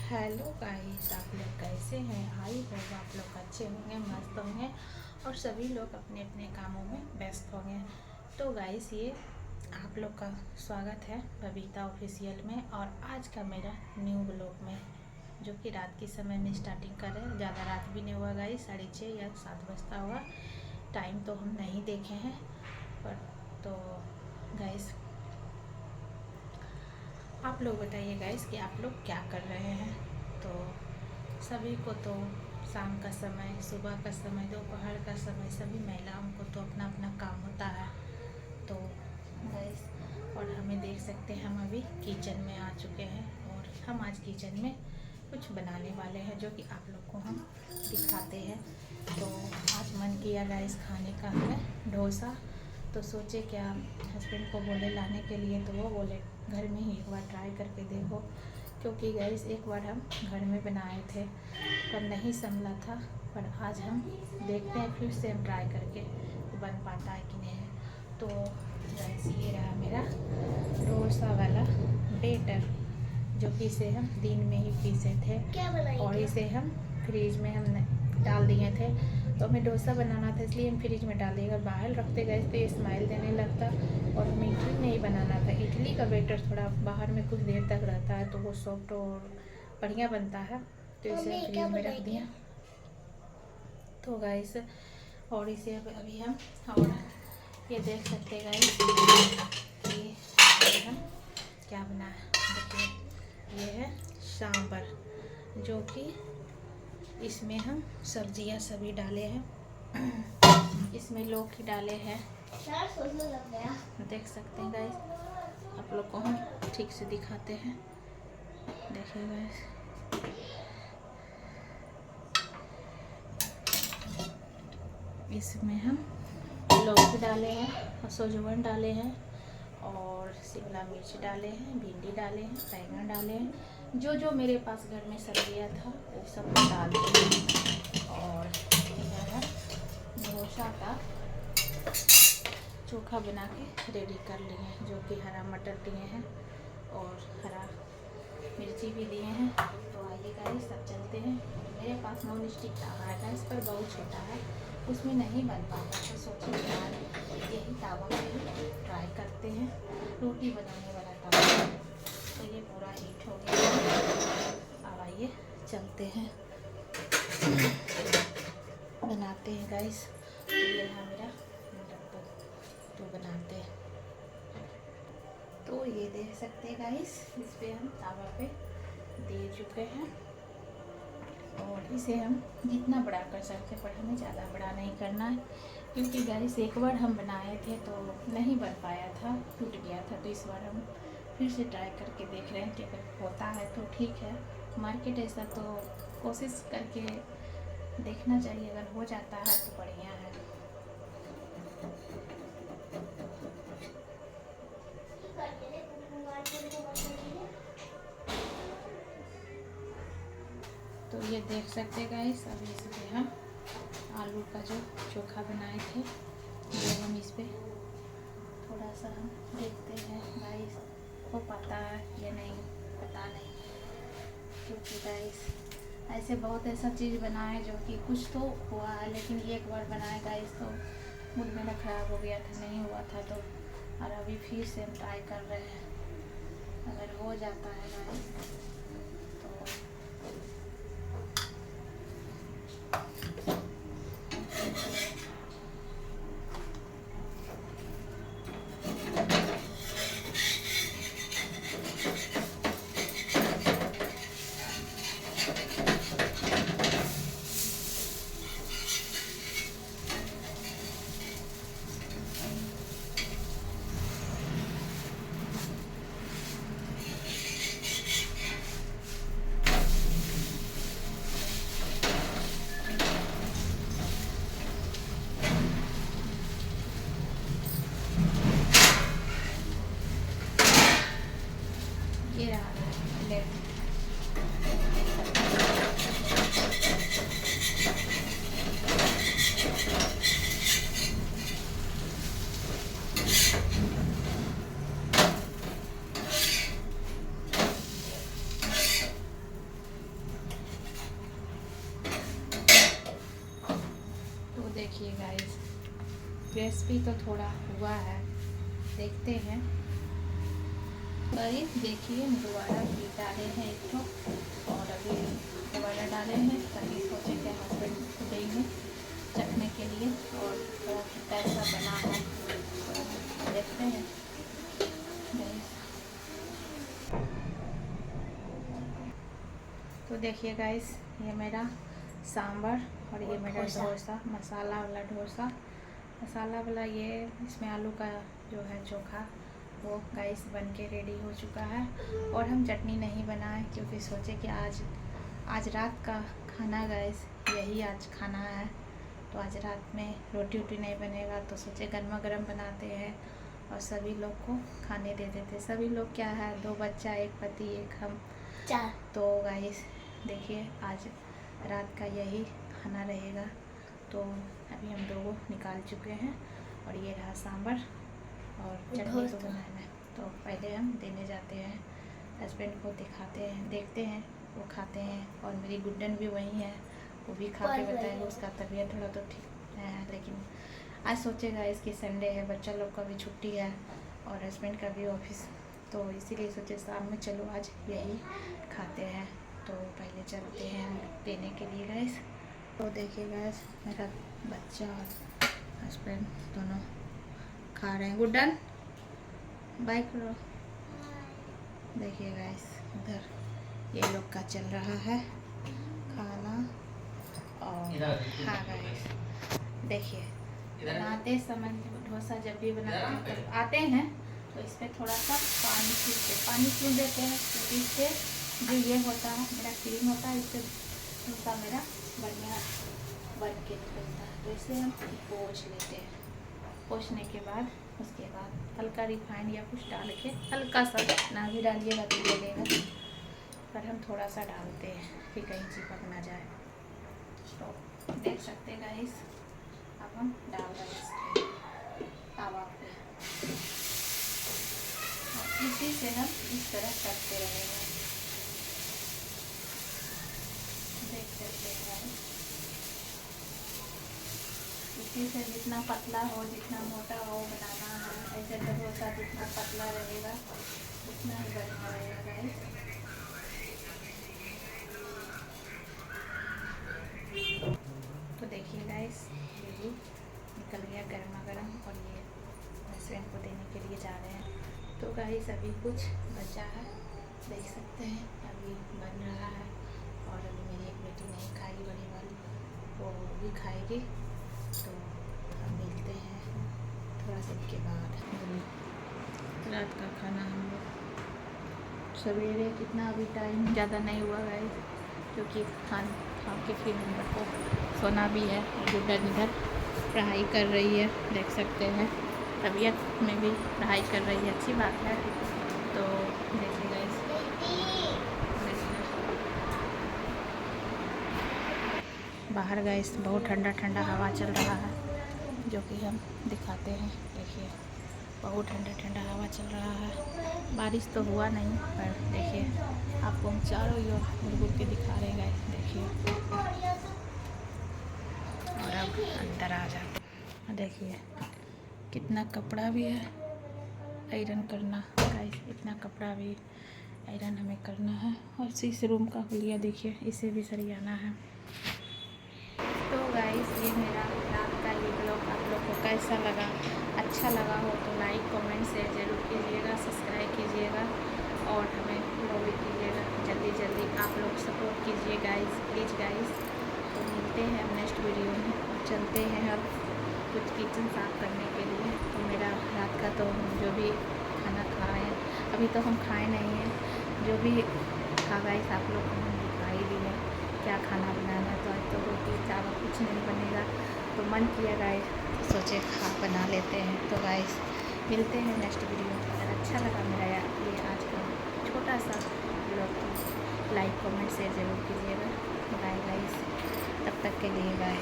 Hello guys, आप लोग कैसे हैं? आई होप आप लोग अच्छे होंगे, मस्त होंगे और सभी लोग अपने अपने कामों में व्यस्त होंगे। तो गाइस, ये आप लोग का स्वागत है बबीता ऑफिशियल में और आज का मेरा न्यू ब्लॉग में, जो कि रात के समय में स्टार्टिंग कर रहे हैं। ज़्यादा रात भी नहीं हुआ गाइस, 6:30 या 7 बजता हुआ। टाइम तो हम नहीं देखे हैं, पर तो गाइस आप लोग बताइए गाइस कि आप लोग क्या कर रहे हैं। तो सभी को तो शाम का समय, सुबह का समय, दोपहर का समय, सभी महिलाओं को तो अपना अपना काम होता है। तो गाइस, और हमें देख सकते हैं, हम अभी किचन में आ चुके हैं और हम आज किचन में कुछ बनाने वाले हैं, जो कि आप लोग को हम दिखाते हैं। तो आज मन किया गाइस खाने का हमें डोसा। तो सोचे क्या हस्बैंड को बोले लाने के लिए, तो वो बोले घर में ही एक बार ट्राई करके देखो, क्योंकि गाइस एक बार हम घर में बनाए थे पर नहीं संभला था। पर आज हम देखते हैं, फिर से हम ट्राई करके बन पाता है कि नहीं है। तो गाइस, ये रहा मेरा डोसा वाला बेटर, जो कि इसे हम दिन में ही पीसे थे और इसे हम फ्रिज में हम डाल दिए थे। तो हमें डोसा बनाना था, इसलिए हम फ्रिज में डाल दिए। अगर बाहर रखते गए तो ये स्माइल देने लगता और हमें इडली नहीं बनाना था। इडली का बैटर थोड़ा बाहर में कुछ देर तक रहता है तो वो सॉफ्ट और बढ़िया बनता है, तो इसे फ्रिज में रख दिया। तो गाइस, और इसे अभी हम, और ये देख सकते हैं गाइस कि हम क्या बनाया। देखिए, ये है सांबर, जो कि इसमें हम सब्जियां सभी डाले हैं। इसमें लौकी डाले हैं, देख सकते हैं गाइस। आप लोग को हम ठीक से दिखाते हैं, देखिए गाइस। इसमें हम लौकी डाले हैं, सौजवन डाले हैं और शिमला मिर्च डाले हैं, भिंडी डाले हैं, बैंगन डाले हैं। जो जो मेरे पास घर में सब्जियां था वो सब डाल दिए। और यह डोसा का चोखा बना के रेडी कर लिए हैं, जो कि हरा मटर दिए हैं और हरा मिर्ची भी दिए हैं। तो आइए गाइस, सब चलते हैं। मेरे पास नॉन स्टिक तावा है गाइस, पर बहुत छोटा है, उसमें नहीं बन पाता। तो सोचे यार यही तावा में ही ट्राई करते हैं, रोटी बनाने वाला तावा। तो ये पूरा हीट हो गया। अब आइए चलते हैं, बनाते हैं गाइस। ये है मेरा तो बनाते हैं। तो ये देख सकते हैं गाइस, इस पे हम तावा पे दे चुके हैं और इसे हम जितना बड़ा कर सकते हैं, पर हमें ज़्यादा बड़ा नहीं करना है, क्योंकि गाइस एक बार हम बनाए थे तो नहीं बन पाया था, टूट गया था। तो इस बार हम फिर से ट्राई करके देख रहे हैं कि अगर होता है तो ठीक है। मार्केट ऐसा तो कोशिश करके देखना चाहिए, अगर हो जाता है तो बढ़िया है। तो ये देख सकते हैं गाइस, अभी इस पे हम आलू का जो चोखा बनाए थे वो हम इस पे थोड़ा सा हम देखते हैं गाइस, हो पाता है या नहीं, पता नहीं। क्योंकि गाइस ऐसे बहुत ऐसा चीज़ बनाए जो कि कुछ तो हुआ है, लेकिन एक बार बनाए गाइस तो मूड मेरा ख़राब हो गया था, नहीं हुआ था। तो और अभी फिर से हम ट्राई कर रहे हैं, अगर हो जाता है गाइस तो देखिए गाइस, क्रिस्पी तो थोड़ा हुआ है, देखते हैं। गाइस देखिए, दोबारा भी डाले हैं एक तो, और अभी दोबारा डाले हैं ताकि सोचे कि हस्बैंड को देंगे चखने के लिए, और थोड़ा कैसा बना है तो देखते हैं गाइस। तो देखिए गाइस, ये मेरा सांभर और ये मेरा डोसा, मसाला वाला डोसा, मसाला वाला ये, इसमें आलू का जो है चोखा, वो गाइस बन के रेडी हो चुका है। और हम चटनी नहीं बनाए क्योंकि सोचे कि आज रात का खाना गाइस यही आज खाना है, तो आज रात में रोटी वोटी नहीं बनेगा, तो सोचे गर्मा गर्म बनाते हैं और सभी लोग को खाने दे देते। सभी लोग क्या है, 2 बच्चा, 1 पति, 1 हम, 4। तो गाइस देखिए, आज रात का यही खाना रहेगा। तो अभी हम 2 निकाल चुके हैं, और ये रहा सांभर और चटनी तो बनाना है। तो पहले हम देने जाते हैं, हस्बैंड को दिखाते हैं, देखते हैं वो खाते हैं, और मेरी गुड्डन भी वही है, वो भी खा के बताएगा। उसका तबीयत थोड़ा तो ठीक है, लेकिन आज सोचेगा इसकी संडे है, बच्चा लोग का भी छुट्टी है और हस्बैंड का भी ऑफिस, तो इसीलिए सोचे शाम में चलो आज यही खाते हैं। तो पहले चलते हैं हम देने के लिए गैस। तो देखिए गैस, मेरा बच्चा और हस्बैंड दोनों खा रहे हैं। गुड्डन बाय करो। देखिए गैस, उधर ये लोग का चल रहा है खाना। और हाँ गैस, देखिए बनाते समय डोसा जब भी बनाते हैं तो आते हैं तो इस पर थोड़ा सा पानी क्यों देते हैं, क्योंकि इससे जो ये होता है मेरा क्रीम होता है, इससे डोसा मेरा बढ़िया बन के निकलता है। तो इसे हम पोंछ लेते हैं। पोंछने के बाद उसके बाद हल्का रिफाइंड या कुछ डाल के, हल्का सा, ना भी डालिएगा तो लगेगा, पर हम थोड़ा सा डालते हैं कि कहीं चिपक ना जाए। तो देख सकते हैं गाइस, अब हम डाल रहे हैं तवा पे, और इसी से हम इस तरह करते रहेंगे। देख सकते हैं गाइस, इसी से जितना पतला हो, जितना मोटा हो बनाना है। ऐसे डोसा जितना पतला रहेगा उतना ही बढ़िया रहेगा गाइस। तो देखिए गाइस, ये भी निकल गया गर्मा गर्म, और ये हस्बैंड को देने के लिए जा रहे हैं। तो गाइस अभी कुछ बचा है, देख सकते हैं, अभी बन रहा है। और अभी मेरी एक बेटी नहीं खाई, बड़ी वाली, वो भी खाएगी। तो हम मिलते हैं थोड़ा सा के बाद। रात का खाना हम लोग सवेरे, कितना अभी टाइम ज़्यादा नहीं हुआ गाइस, क्योंकि खा के फिर हम लोग को सोना भी है। गुड्डन इधर पढ़ाई कर रही है, देख सकते हैं, तबीयत में भी पढ़ाई कर रही है, अच्छी बात है। तो देखिए गाइस, बाहर गाइस बहुत ठंडा ठंडा हवा चल रहा है, जो कि हम दिखाते हैं। देखिए बहुत ठंडा ठंडा हवा चल रहा है, बारिश तो हुआ नहीं, पर देखिए आपको हम चारों ओर घूर के दिखा रहे हैं गाइस। देखिए, और अब अंदर आ जाते हैं। देखिए कितना कपड़ा भी है आयरन करना गाइस, इतना कपड़ा भी आयरन हमें करना है। और इस रूम का हुलिया देखिए, इसे भी सरियाना है। तो गाइस ये मेरा रात का ये ब्लॉग आप लोग को कैसा लगा, अच्छा लगा हो तो लाइक कमेंट शेयर ज़रूर कीजिएगा, सब्सक्राइब कीजिएगा, और हमें फॉलो भी कीजिएगा। जल्दी जल्दी आप लोग सपोर्ट कीजिए गाइस, प्लीज़ गाइस। तो मिलते हैं अब नेक्स्ट वीडियो में, चलते हैं अब कुछ किचन साफ़ करने के लिए। तो मेरा रात का तो जो भी खाना खाए, अभी तो हम खाए नहीं हैं, जो भी खा गाइस आप लोग को हम दिखाई दी है क्या खाना बनाना है। तो आज तो रोटी चावल कुछ नहीं बनेगा, तो मन किया गाइस, सोचे खा बना लेते हैं। तो गाइस मिलते हैं नेक्स्ट वीडियो। अगर अच्छा लगा मेरा ये आज का छोटा सा ब्लॉग, तो लाइक कमेंट शेयर ज़रूर कीजिएगा। बाय गाइस, तब तक के लिए बाय।